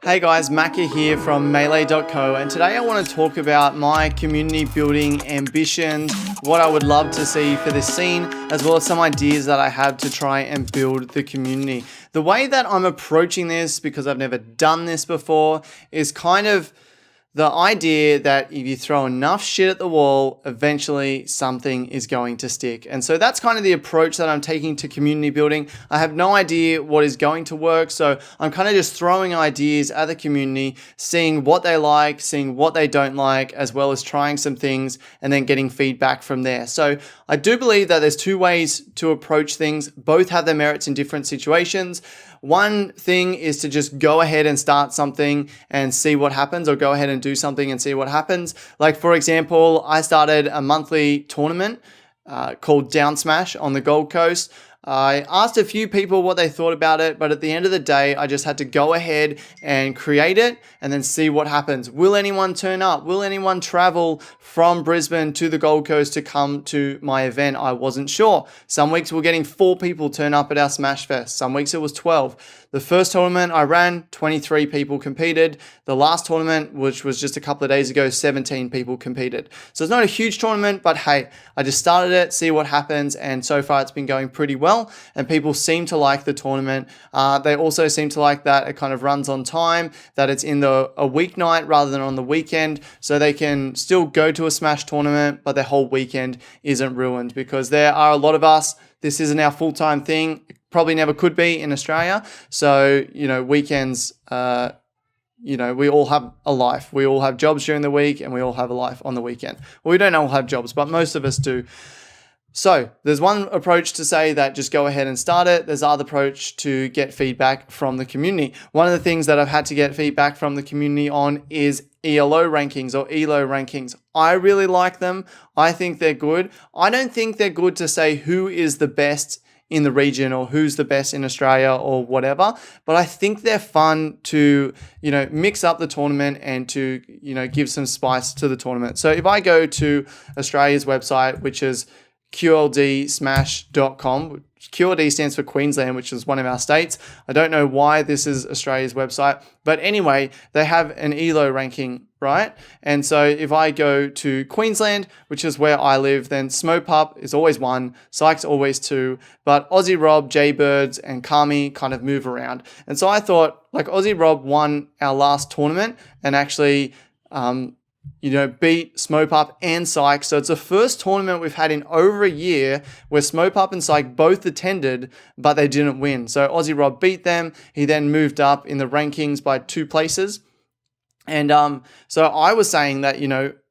Hey guys, Maca here from Melee.co, and today I want to talk about my community building ambitions, what I would love to see for this scene, as well as some ideas that I have to try and build the community. The way that I'm approaching this, because I've never done this before, is kind of the idea that if you throw enough shit at the wall, eventually something is going to stick. And so that's kind of the approach that I'm taking to community building. I have no idea what is going to work, so I'm kind of just throwing ideas at the community, seeing what they like, seeing what they don't like, as well as trying some things and then getting feedback from there. So I do believe that there's two ways to approach things. Both have their merits in different situations. One thing is to just go ahead and start something and see what happens, or go ahead and do something and see what happens. Like, for example, I started a monthly tournament called Down Smash on the Gold Coast. I asked a few people what they thought about it, but at the end of the day, I just had to go ahead and create it and then see what happens. Will anyone turn up? Will anyone travel from Brisbane to the Gold Coast to come to my event? I wasn't sure. Some weeks we're getting 4 people turn up at our Smash Fest. Some weeks it was 12. The first tournament I ran, 23 people competed. The last tournament, which was just a couple of days ago, 17 people competed. So it's not a huge tournament, but hey, I just started it, see what happens, and so far it's been going pretty well, and people seem to like the tournament. They also seem to like that it kind of runs on time, that it's in a weeknight rather than on the weekend, so they can still go to a Smash tournament, but their whole weekend isn't ruined, because there are a lot of us. This isn't our full-time thing. Probably never could be in Australia. So, weekends, we all have a life. We all have jobs during the week, and we all have a life on the weekend. Well, we don't all have jobs, but most of us do. So there's one approach to say that just go ahead and start it. There's other approach to get feedback from the community. One of the things that I've had to get feedback from the community on is ELO rankings or ELO rankings. I really like them. I think they're good. I don't think they're good to say who is the best in the region or who's the best in Australia or whatever, but I think they're fun to, mix up the tournament and to, give some spice to the tournament. So if I go to Australia's website, which is qldsmash.com. QLD stands for Queensland, which is one of our states. I don't know why this is Australia's website, but anyway, they have an ELO ranking, right? And so if I go to Queensland, which is where I live, then Smopup is always 1, Sykes always 2, but Aussie Rob, Jaybirds, and Kami kind of move around. And so I thought, like, Aussie Rob won our last tournament and actually beat Smopup and Syke. So it's the first tournament we've had in over a year where Smopup and Syke both attended, but they didn't win. So Aussie Rob beat them. He then moved up in the rankings by 2 places. And so I was saying that,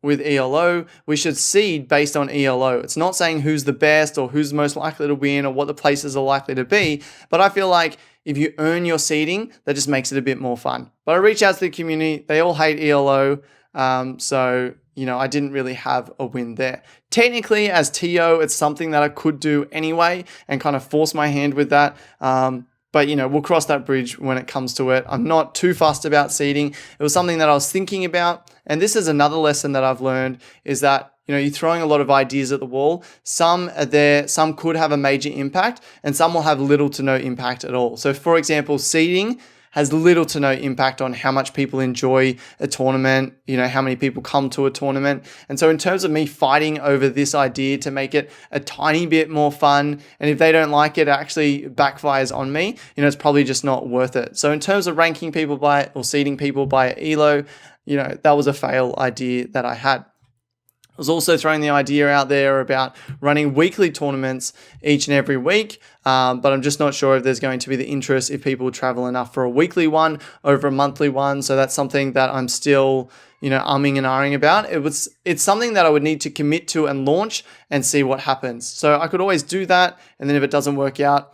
with ELO, we should seed based on ELO. It's not saying who's the best or who's most likely to win or what the places are likely to be. But I feel like if you earn your seeding, that just makes it a bit more fun. But I reached out to the community. They all hate ELO. So I didn't really have a win there. Technically, as TO, it's something that I could do anyway and kind of force my hand with that. But we'll cross that bridge when it comes to it. I'm not too fussed about seeding. It was something that I was thinking about. And this is another lesson that I've learned, is that, you're throwing a lot of ideas at the wall. Some are there, some could have a major impact, and some will have little to no impact at all. So for example, seeding has little to no impact on how much people enjoy a tournament, how many people come to a tournament. And so in terms of me fighting over this idea to make it a tiny bit more fun, and if they don't like it, it actually backfires on me, it's probably just not worth it. So in terms of ranking people by, or seeding people by ELO, that was a fail idea that I had. I was also throwing the idea out there about running weekly tournaments each and every week, but I'm just not sure if there's going to be the interest if people travel enough for a weekly one over a monthly one. So that's something that I'm still, umming and ahhing about. It's something that I would need to commit to and launch and see what happens. So I could always do that, and then if it doesn't work out,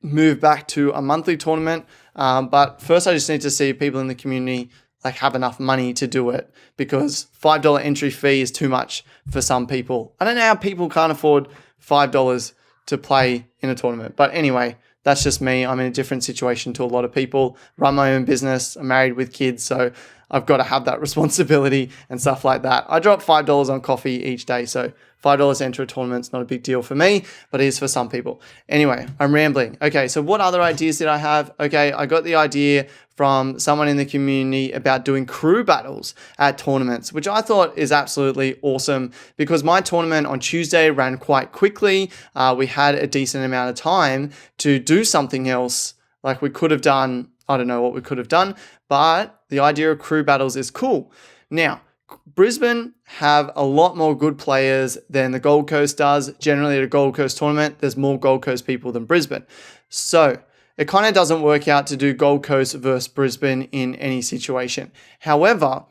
move back to a monthly tournament. But first I just need to see if people in the community have enough money to do it, because $5 entry fee is too much for some people. I don't know how people can't afford $5 to play in a tournament. But anyway, that's just me. I'm in a different situation to a lot of people. Run my own business. I'm married with kids, so I've got to have that responsibility and stuff like that. I drop $5 on coffee each day, so $5 to enter a tournament is not a big deal for me, but it is for some people. Anyway, I'm rambling. Okay, so what other ideas did I have? Okay, I got the idea from someone in the community about doing crew battles at tournaments, which I thought is absolutely awesome because my tournament on Tuesday ran quite quickly. We had a decent amount of time to do something else. Like we could have done, I don't know what we could have done, but the idea of crew battles is cool. Now, Brisbane have a lot more good players than the Gold Coast does. Generally at a Gold Coast tournament, there's more Gold Coast people than Brisbane. So it kind of doesn't work out to do Gold Coast versus Brisbane in any situation. However,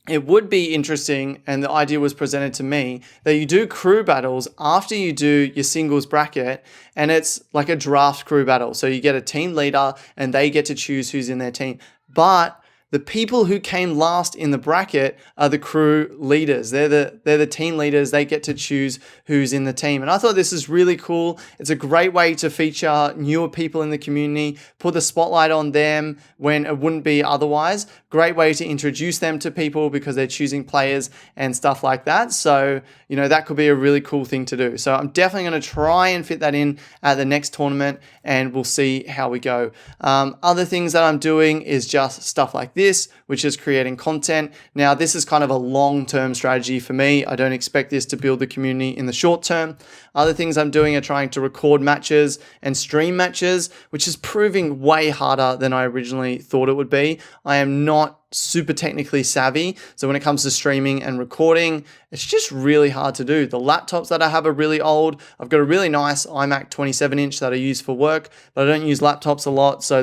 it would be interesting, and the idea was presented to me, that you do crew battles after you do your singles bracket, and it's like a draft crew battle. So you get a team leader, and they get to choose who's in their team. But the people who came last in the bracket are the crew leaders. They're the team leaders. They get to choose who's in the team. And I thought this is really cool. It's a great way to feature newer people in the community, put the spotlight on them when it wouldn't be otherwise. Great way to introduce them to people because they're choosing players and stuff like that. So, that could be a really cool thing to do. So I'm definitely going to try and fit that in at the next tournament, and we'll see how we go. Other things that I'm doing is just stuff like this, which is creating content. Now, this is kind of a long-term strategy for me. I don't expect this to build the community in the short term. Other things I'm doing are trying to record matches and stream matches, which is proving way harder than I originally thought it would be. I am not super technically savvy. So when it comes to streaming and recording, it's just really hard to do. The laptops that I have are really old. I've got a really nice iMac 27-inch that I use for work, but I don't use laptops a lot. So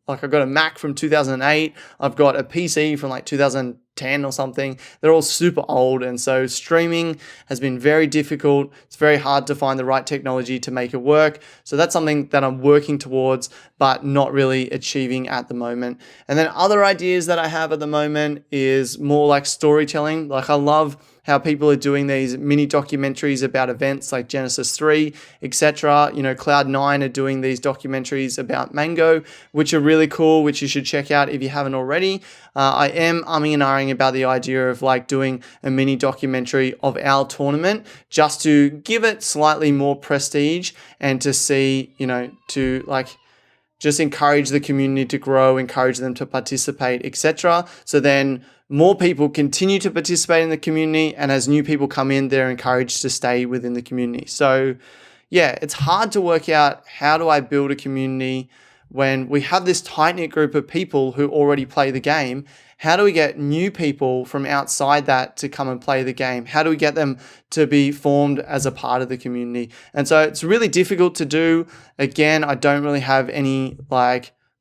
I've got a Mac from 2008. I've got a PC from like 2010 or something. They're all super old. And so streaming has been very difficult. It's very hard to find the right technology to make it work. So that's something that I'm working towards, but not really achieving at the moment. And then other ideas that I have at the moment is more like storytelling. Like I love how people are doing these mini documentaries about events like Genesis 3, etc. Cloud9 are doing these documentaries about Mango, which are really cool, which you should check out if you haven't already. I am umming and ahhing about the idea of like doing a mini documentary of our tournament just to give it slightly more prestige and to see, to like just encourage the community to grow, encourage them to participate, etc. So then more people continue to participate in the community, and as new people come in, they're encouraged to stay within the community. So yeah, it's hard to work out how do I build a community when we have this tight-knit group of people who already play the game. How do we get new people from outside that to come and play the game? How do we get them to be formed as a part of the community? And so it's really difficult to do. Again, I don't really have any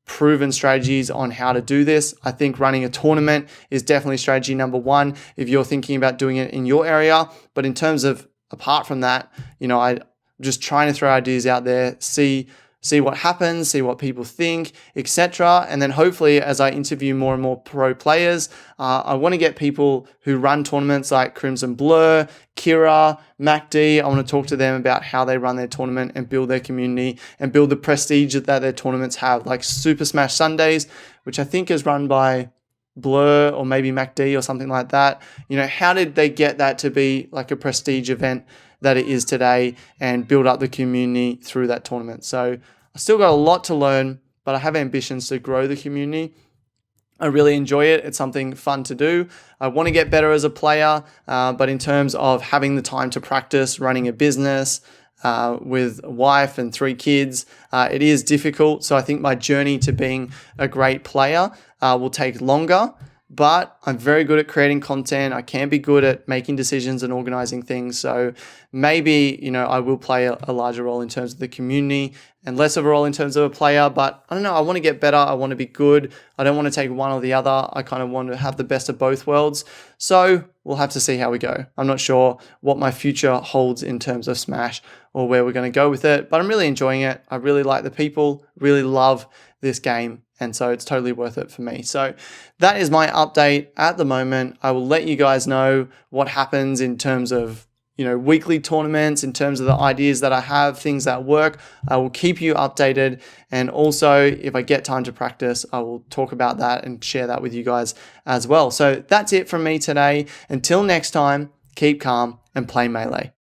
proven strategies on how to do this. I think running a tournament is definitely strategy number one if you're thinking about doing it in your area. But in terms of apart from that, I'm just trying to throw ideas out there, see what happens, see what people think, etc. And then hopefully as I interview more and more pro players, I want to get people who run tournaments like Crimson Blur, Kira, MacD. I want to talk to them about how they run their tournament and build their community and build the prestige that their tournaments have, like Super Smash Sundays, which I think is run by Blur or maybe MacD or something like that. How did they get that to be like a prestige event that it is today and build up the community through that tournament? So I still got a lot to learn, but I have ambitions to grow the community. I really enjoy it. It's something fun to do. I want to get better as a player, but in terms of having the time to practice, running a business with a wife and 3 kids, it is difficult. So I think my journey to being a great player will take longer. But I'm very good at creating content. I can be good at making decisions and organizing things. So maybe, I will play a larger role in terms of the community and less of a role in terms of a player. But I don't know. I want to get better. I want to be good. I don't want to take one or the other. I kind of want to have the best of both worlds. So we'll have to see how we go. I'm not sure what my future holds in terms of Smash or where we're going to go with it, but I'm really enjoying it. I really like the people, really love this game. And so it's totally worth it for me. So that is my update at the moment. I will let you guys know what happens in terms of, weekly tournaments, in terms of the ideas that I have, things that work. I will keep you updated. And also, if I get time to practice, I will talk about that and share that with you guys as well. So that's it from me today. Until next time, keep calm, and play Melee.